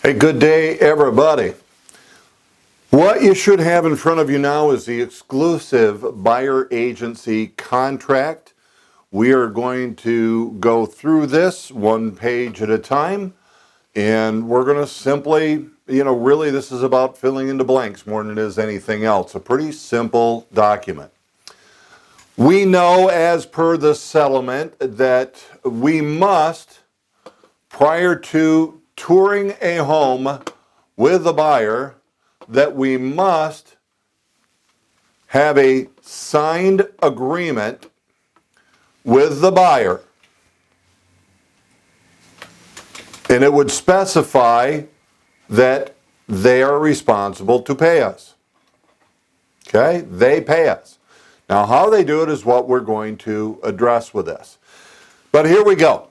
Hey, good day, everybody. What you should have in front of you now is the exclusive buyer agency contract. We are going to go through this one page at a time, and we're going to simply, really this is about filling in the blanks more than it is anything else. A pretty simple document. We know, as per the settlement, that we must, prior to touring a home with the buyer, that we must have a signed agreement with the buyer. And it would specify that they are responsible to pay us. Okay? They pay us. Now, how they do it is what we're going to address with this. But here we go.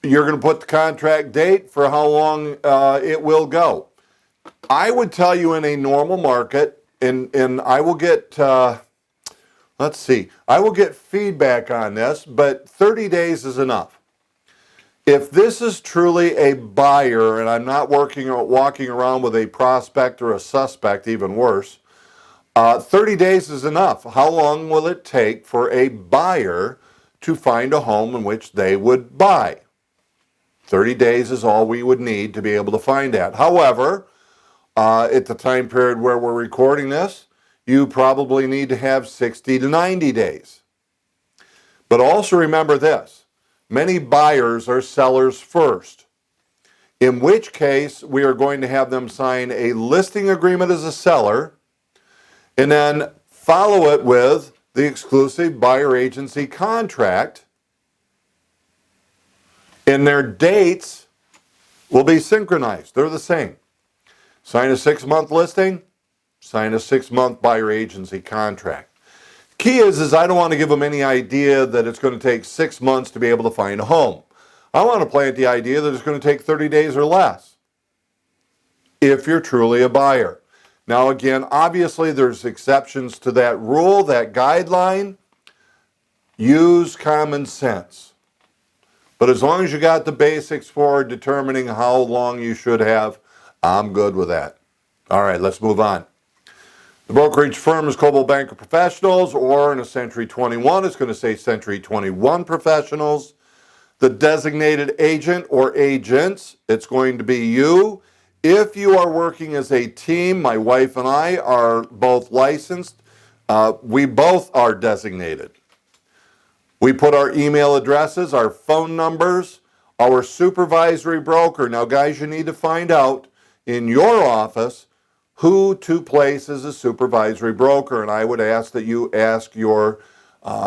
You're going to put the contract date for how long it will go. I would tell you in a normal market, and I will get, let's see, I will get feedback on this, but 30 days is enough. If this is truly a buyer, and I'm not walking around with a prospect or a suspect, even worse, 30 days is enough. How long will it take for a buyer to find a home in which they would buy? 30 days is all we would need to be able to find that. However, at the time period where we're recording this, you probably need to have 60 to 90 days. But also remember this, many buyers are sellers first, in which case we are going to have them sign a listing agreement as a seller and then follow it with the exclusive buyer agency contract, and their dates will be synchronized. They're the same. Sign a 6-month listing, sign a 6-month buyer agency contract. Key is I don't want to give them any idea that it's going to take 6 months to be able to find a home. I want to plant the idea that it's going to take 30 days or less if you're truly a buyer. Now again, obviously there's exceptions to that rule, that guideline. Use common sense. But as long as you got the basics for determining how long you should have, I'm good with that. All right, let's move on. The brokerage firm is Coldwell Banker Professionals, or in a Century 21, it's going to say Century 21 Professionals. The designated agent or agents, it's going to be you. If you are working as a team, my wife and I are both licensed. We both are designated. We put our email addresses, our phone numbers, our supervisory broker. Now, guys, you need to find out in your office who to place as a supervisory broker. And I would ask that you ask your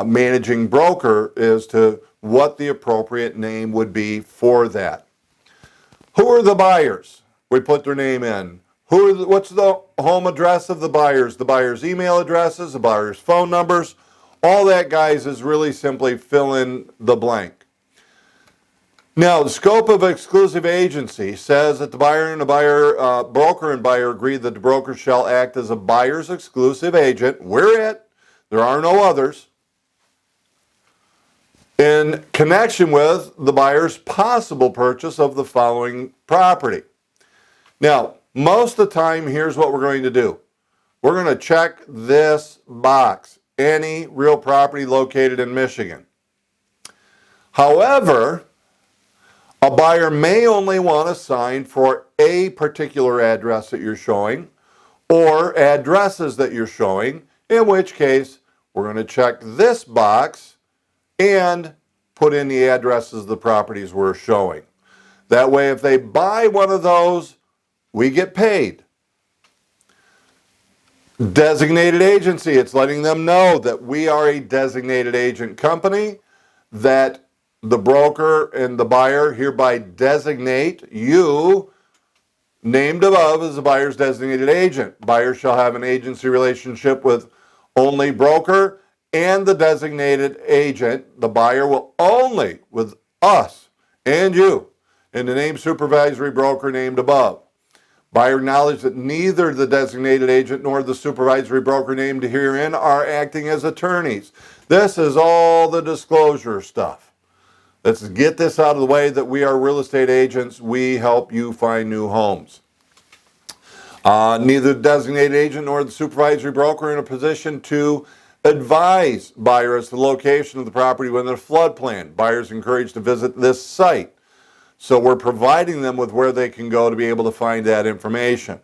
managing broker as to what the appropriate name would be for that. Who are the buyers? We put their name in. What's the home address of the buyer's email addresses, the buyer's phone numbers. All that, guys, is really simply fill in the blank. Now, the scope of exclusive agency says that the buyer and the broker and buyer agree that the broker shall act as a buyer's exclusive agent. We're it. There are no others. In connection with the buyer's possible purchase of the following property. Now, most of the time, here's what we're going to do. We're going to check this box. Any real property located in Michigan. However, a buyer may only want to sign for a particular address that you're showing or addresses that you're showing, in which case we're going to check this box and put in the addresses of the properties we're showing. That way, if they buy one of those, we get paid. Designated agency, it's letting them know that we are a designated agent company, that the broker and the buyer hereby designate you, named above, as the buyer's designated agent. Buyer shall have an agency relationship with only broker and the designated agent. The buyer will only with us and you and the named supervisory broker named above. Buyer acknowledged that neither the designated agent nor the supervisory broker named herein are acting as attorneys. This is all the disclosure stuff. Let's get this out of the way that we are real estate agents. We help you find new homes. Neither the designated agent nor the supervisory broker are in a position to advise buyers the location of the property within a flood plan. Buyers are encouraged to visit this site. So we're providing them with where they can go to be able to find that information.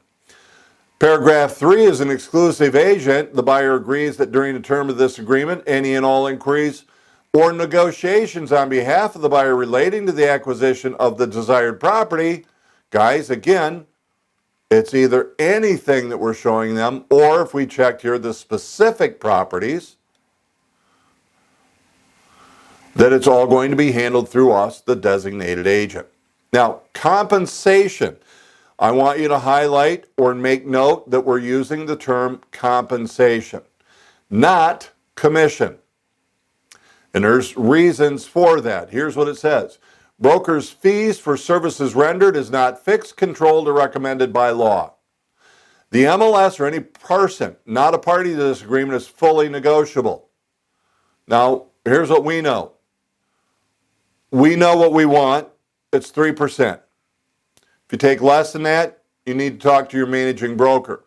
Paragraph 3 is an exclusive agent. The buyer agrees that during the term of this agreement, any and all inquiries or negotiations on behalf of the buyer relating to the acquisition of the desired property, guys, again, it's either anything that we're showing them, or if we checked here the specific properties, that it's all going to be handled through us, the designated agent. Now, compensation. I want you to highlight or make note that we're using the term compensation, not commission. And there's reasons for that. Here's what it says. Broker's fees for services rendered is not fixed, controlled, or recommended by law. The MLS or any person not a party to this agreement is fully negotiable. Now, here's what we know. We know what we want. It's 3%. If you take less than that, you need to talk to your managing broker.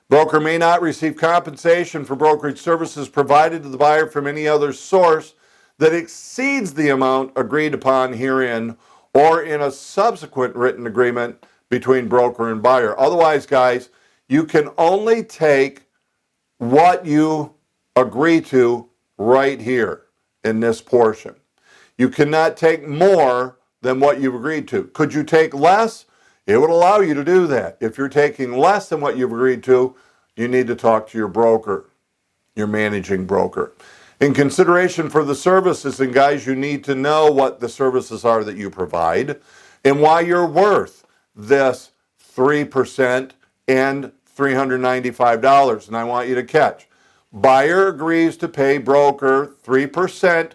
Broker may not receive compensation for brokerage services provided to the buyer from any other source that exceeds the amount agreed upon herein or in a subsequent written agreement between broker and buyer. Otherwise, guys, you can only take what you agree to right here in this portion. You cannot take more than what you've agreed to. Could you take less? It would allow you to do that. If you're taking less than what you've agreed to, you need to talk to your broker, your managing broker. In consideration for the services, and guys, you need to know what the services are that you provide and why you're worth this 3% and $395. And I want you to catch. Buyer agrees to pay broker 3%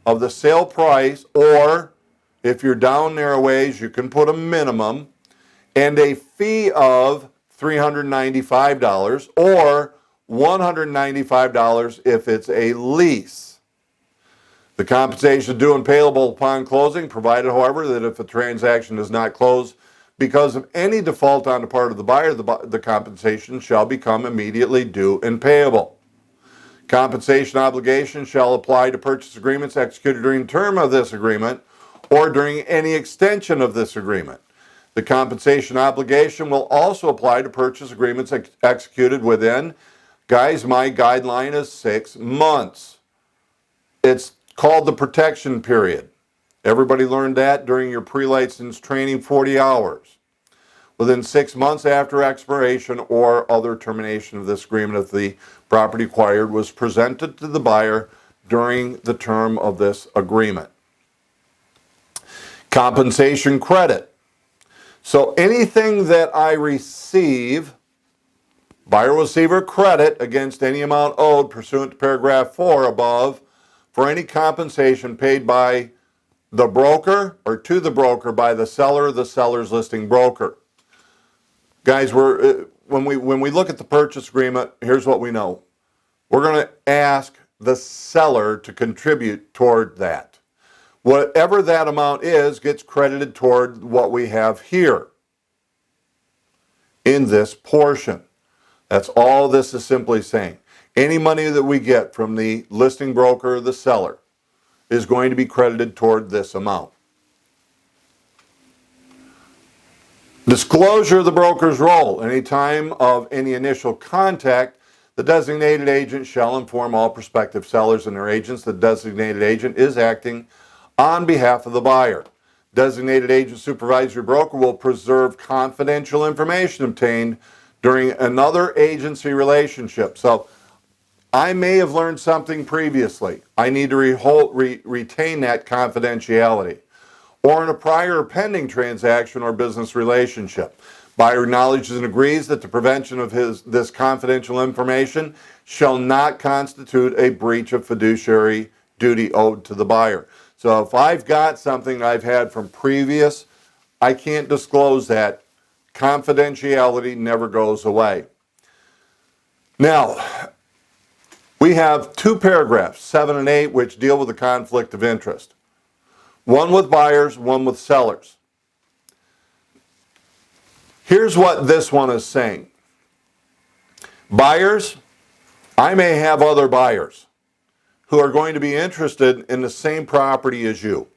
of the sale price, or if you're down there a ways, you can put a minimum, and a fee of $395 or $195 if it's a lease. The compensation is due and payable upon closing, provided, however, that if a transaction does not close because of any default on the part of the buyer, the compensation shall become immediately due and payable. Compensation obligations shall apply to purchase agreements executed during the term of this agreement or during any extension of this agreement. The compensation obligation will also apply to purchase agreements executed within, guys, my guideline is 6 months. It's called the protection period. Everybody learned that during your pre-license training, 40 hours. Within 6 months after expiration or other termination of this agreement, if the property acquired was presented to the buyer during the term of this agreement. Compensation credit. So anything that I receive, buyer will receive a credit against any amount owed pursuant to paragraph 4 above for any compensation paid by the broker or to the broker by the seller or the seller's listing broker. Guys, when we look at the purchase agreement, here's what we know. We're going to ask the seller to contribute toward that. Whatever that amount is gets credited toward what we have here in this portion. That's all this is simply saying. Any money that we get from the listing broker or the seller is going to be credited toward this amount. Disclosure of the broker's role. Any time of any initial contact, the designated agent shall inform all prospective sellers and their agents that the designated agent is acting on behalf of the buyer. Designated agent supervisory broker will preserve confidential information obtained during another agency relationship. So I may have learned something previously. I need to retain that confidentiality. Or in a prior or pending transaction or business relationship. Buyer acknowledges and agrees that the prevention of this confidential information shall not constitute a breach of fiduciary duty owed to the buyer. So if I've got something I've had from previous, I can't disclose that. Confidentiality never goes away. Now, we have 2 paragraphs, 7 and 8, which deal with the conflict of interest. One with buyers, one with sellers. Here's what this one is saying. Buyers, I may have other buyers who are going to be interested in the same property as you.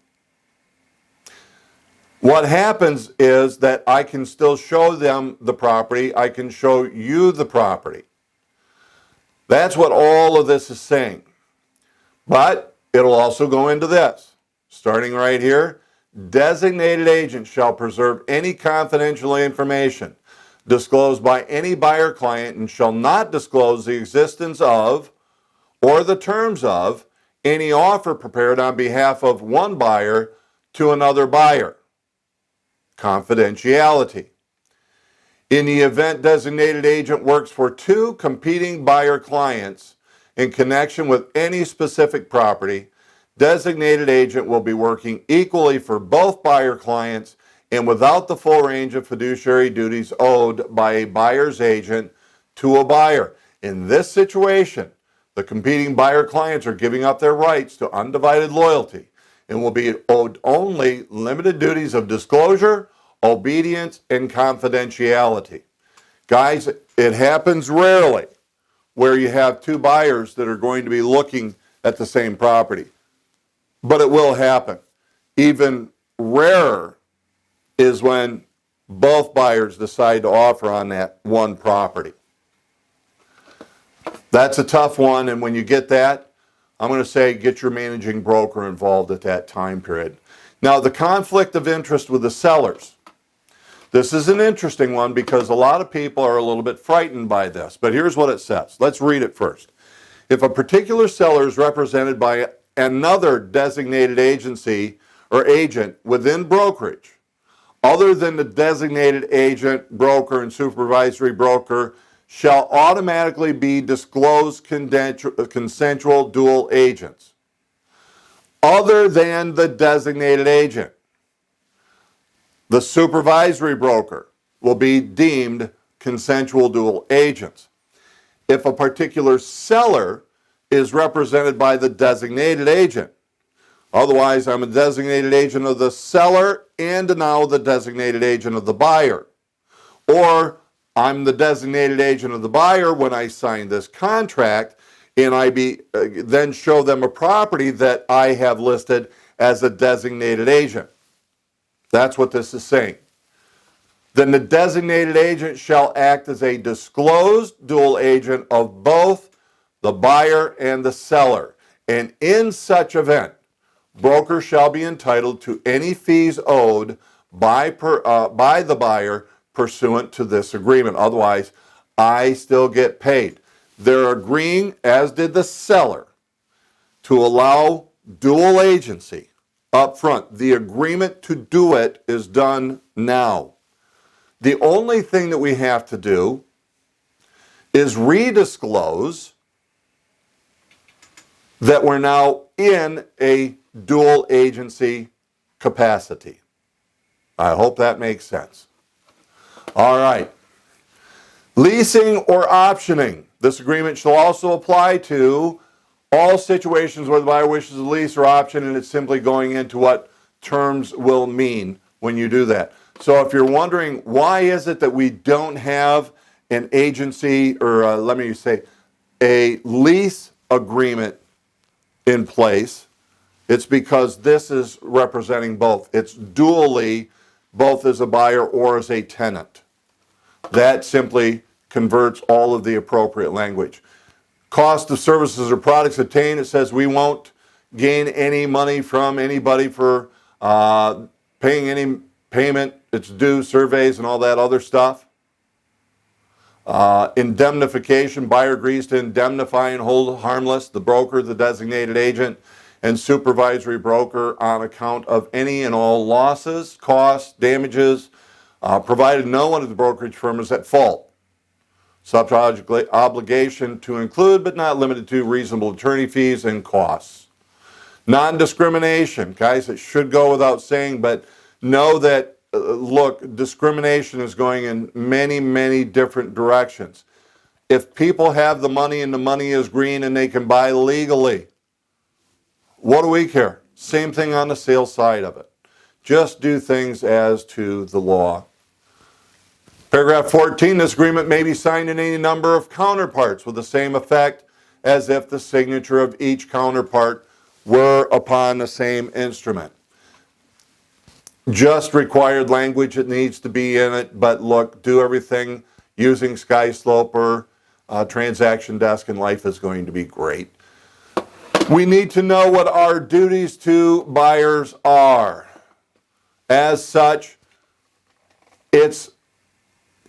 What happens is that I can still show them the property. I can show you the property. That's what all of this is saying. But it'll also go into this. Starting right here, designated agent shall preserve any confidential information disclosed by any buyer client and shall not disclose the existence of or the terms of any offer prepared on behalf of one buyer to another buyer. Confidentiality. In the event designated agent works for two competing buyer clients in connection with any specific property, designated agent will be working equally for both buyer clients and without the full range of fiduciary duties owed by a buyer's agent to a buyer. In this situation, the competing buyer clients are giving up their rights to undivided loyalty and will be owed only limited duties of disclosure, obedience, and confidentiality. Guys, it happens rarely where you have two buyers that are going to be looking at the same property, but it will happen. Even rarer is when both buyers decide to offer on that one property. That's a tough one, and when you get that, I'm going to say get your managing broker involved at that time period. Now, the conflict of interest with the sellers. This is an interesting one because a lot of people are a little bit frightened by this, but here's what it says. Let's read it first. If a particular seller is represented by another designated agency or agent within brokerage, other than the designated agent, broker, and supervisory broker, shall automatically be disclosed consensual dual agents. Other than the designated agent, the supervisory broker will be deemed consensual dual agents. If a particular seller is represented by the designated agent, otherwise I'm a designated agent of the seller and now the designated agent of the buyer, or I'm the designated agent of the buyer when I sign this contract and I then show them a property that I have listed as a designated agent. That's what this is saying. Then the designated agent shall act as a disclosed dual agent of both the buyer and the seller. And in such event, broker shall be entitled to any fees owed by the buyer pursuant to this agreement. Otherwise, I still get paid. They're agreeing, as did the seller, to allow dual agency up front. The agreement to do it is done now. The only thing that we have to do is redisclose that we're now in a dual agency capacity. I hope that makes sense. All right. Leasing or optioning. This agreement shall also apply to all situations where the buyer wishes to lease or option, and it's simply going into what terms will mean when you do that. So if you're wondering why is it that we don't have an agency or a lease agreement in place, it's because this is representing both. It's dually both as a buyer or as a tenant. That simply converts all of the appropriate language. Cost of services or products obtained, it says we won't gain any money from anybody for paying any payment. It's due, surveys, and all that other stuff. Indemnification, buyer agrees to indemnify and hold harmless the broker, the designated agent, and supervisory broker on account of any and all losses, costs, damages, provided no one of the brokerage firm is at fault. Subject obligation to include, but not limited to, reasonable attorney fees and costs. Non-discrimination, guys, it should go without saying, but know that, look, discrimination is going in many, many different directions. If people have the money and the money is green and they can buy legally, what do we care? Same thing on the sales side of it. Just do things as to the law. Paragraph 14, this agreement may be signed in any number of counterparts with the same effect as if the signature of each counterpart were upon the same instrument. Just required language that needs to be in it, but look, do everything using SkySloper, Transaction Desk, and life is going to be great. We need to know what our duties to buyers are. As such, it's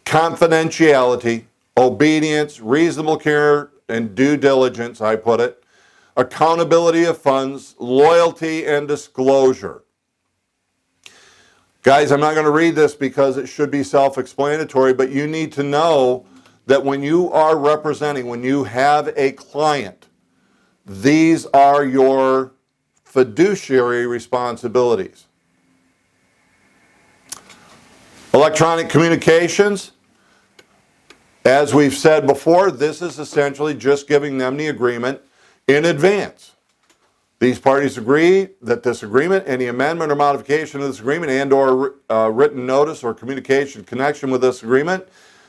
confidentiality, obedience, reasonable care, and due diligence, I put it, accountability of funds, loyalty, and disclosure. Guys, I'm not going to read this because it should be self-explanatory, but you need to know that when you are representing, when you have a client, these are your fiduciary responsibilities. Electronic communications, as we've said before, this is essentially just giving them the agreement in advance. These parties agree that this agreement, any amendment or modification of this agreement and or written notice or communication in connection with this agreement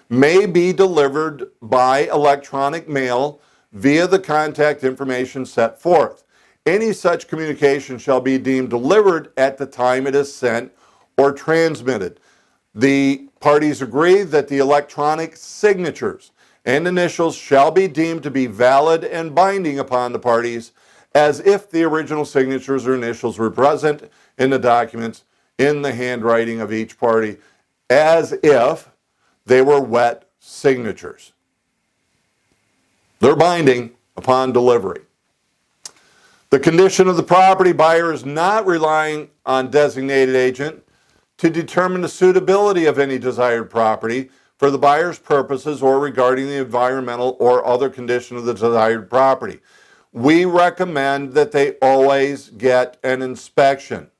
may be delivered by electronic mail via the contact information set forth. Any such communication shall be deemed delivered at the time it is sent or transmitted. The parties agree that the electronic signatures and initials shall be deemed to be valid and binding upon the parties as if the original signatures or initials were present in the documents in the handwriting of each party, as if they were wet signatures. They're binding upon delivery. The condition of the property, buyer is not relying on designated agent to determine the suitability of any desired property for the buyer's purposes or regarding the environmental or other condition of the desired property. We recommend that they always get an inspection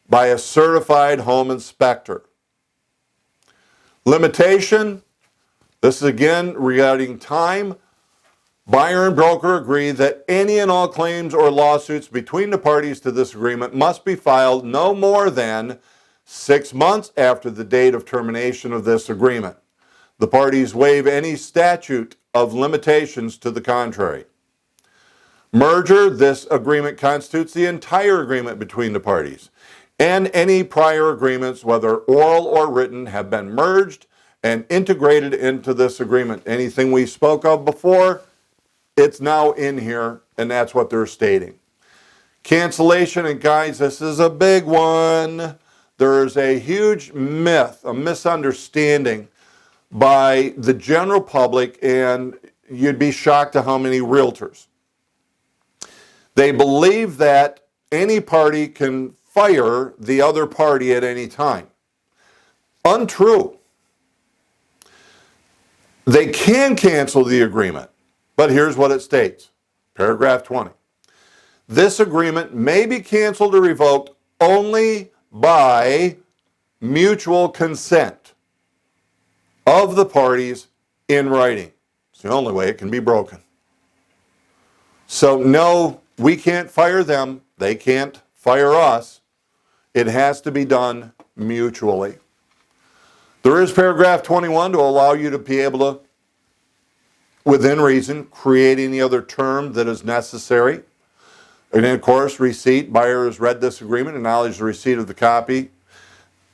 by a certified home inspector. Limitation, this is again regarding time. Buyer and broker agree that any and all claims or lawsuits between the parties to this agreement must be filed no more than 6 months after the date of termination of this agreement. The parties waive any statute of limitations to the contrary. Merger, this agreement constitutes the entire agreement between the parties, and any prior agreements, whether oral or written, have been merged and integrated into this agreement. Anything we spoke of before, it's now in here, and that's what they're stating. Cancellation, and guys, this is a big one. There's a huge myth, a misunderstanding by the general public, and you'd be shocked at how many realtors. They believe that any party can fire the other party at any time. Untrue. They can cancel the agreement, but here's what it states. Paragraph 20. This agreement may be canceled or revoked only by mutual consent of the parties in writing. It's the only way it can be broken. So no, we can't fire them. They can't fire us. It has to be done mutually. There is paragraph 21 to allow you to be able to, within reason, create any other term that is necessary. And then, of course, receipt. Buyer has read this agreement, acknowledged the receipt of the copy.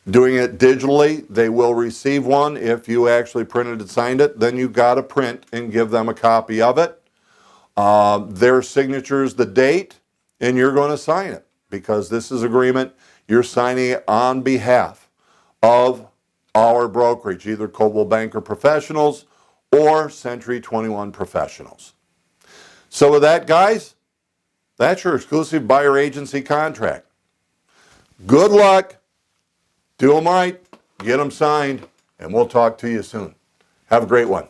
Doing it digitally, they will receive one. If you actually printed and signed it, then you've got to print and give them a copy of it. Their signatures, the date, and you're going to sign it because this is agreement. You're signing it on behalf of our brokerage, either Coldwell Banker Professionals or Century 21 Professionals. So with that, guys, that's your exclusive buyer agency contract. Good luck. Do them right. Get them signed. And we'll talk to you soon. Have a great one.